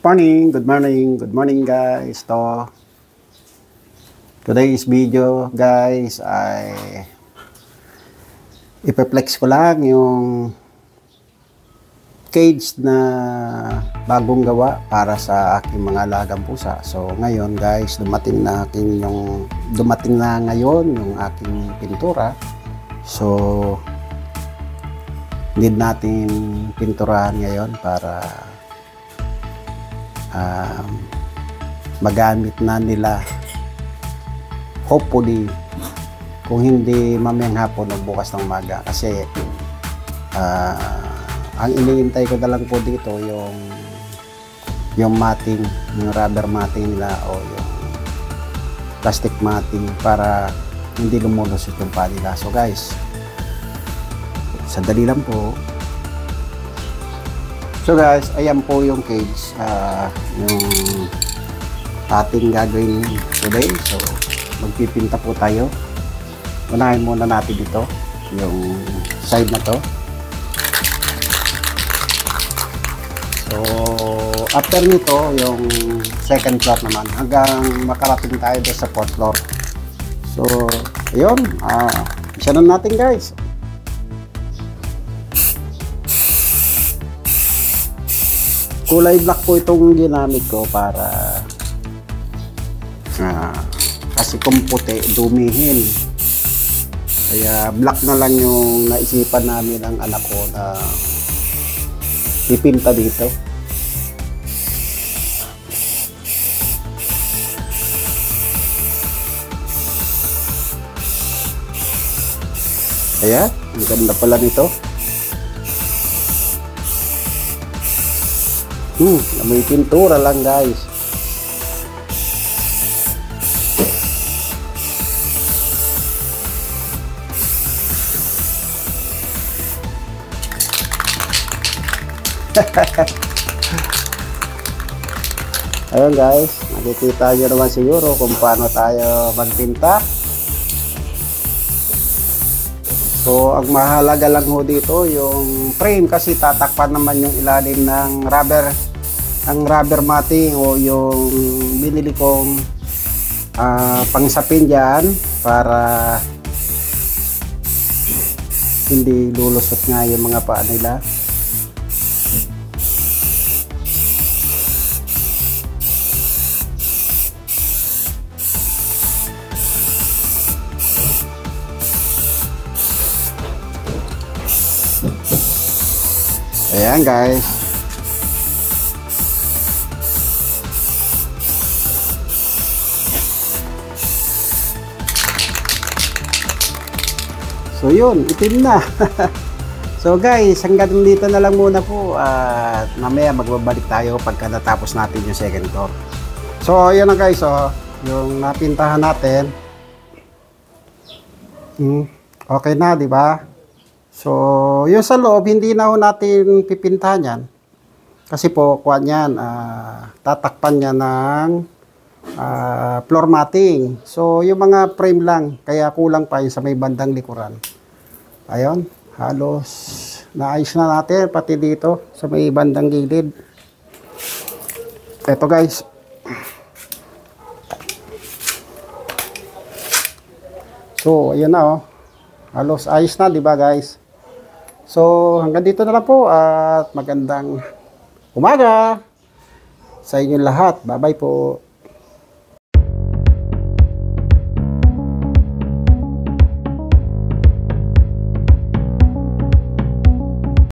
Good morning guys. Today's video guys ay ipeplex ko lang yung cage na bagong gawa para sa aking mga alagang pusa. So ngayon guys, dumating na ngayon yung aking pintura. So need natin pinturahan ngayon para magamit na nila, hopefully, kung hindi mamayang hapon o bukas ng umaga, kasi ang iniintay ko na lang po dito yung matting, yung rubber matting nila o yung plastic matting para hindi lumulusot yung paa nila. So guys, sandali lang po. So guys, ayan po yung cage, yung ating gagawin today. So magpipinta po tayo. Unahin muna natin dito yung side na to. So after nito, yung second floor naman, hanggang makarating tayo sa fourth floor. So ayun, isa na natin guys. Kulay black po itong ginamit ko para kasi kung puti, dumihin. Kaya black na lang yung naisipan namin ng anak ko na ipinta dito. Kaya, ang ganda pala nito. May pintura lang guys. Ayun guys, nakikita nyo naman siguro kung paano tayo magpinta. So ang mahalaga lang ho dito yung frame, kasi tatakpan naman yung ilalim ng rubber matting o yung binili kong pangsapin dyan para hindi lulusot nga yung mga paa nila. Ayan guys. So yun, itim na. So guys, hanggang dito na lang muna po at mamaya magbabalik tayo pagka natapos natin yung second floor. So ayan na guys, yung napintahan natin. Okay na, di ba? So yung sa loob, hindi na ho natin pipintahan yan. Kasi po, kuha niyan, tatakpan niya ng floor matting. So yung mga frame lang, kaya kulang pa yung sa may bandang likuran. Ayun, halos naayos na natin pati dito sa may bandang gilid. Eto guys. So ayan na halos ayos na, di ba guys? So hanggang dito na lang po at magandang umaga sa inyo lahat. Bye bye po.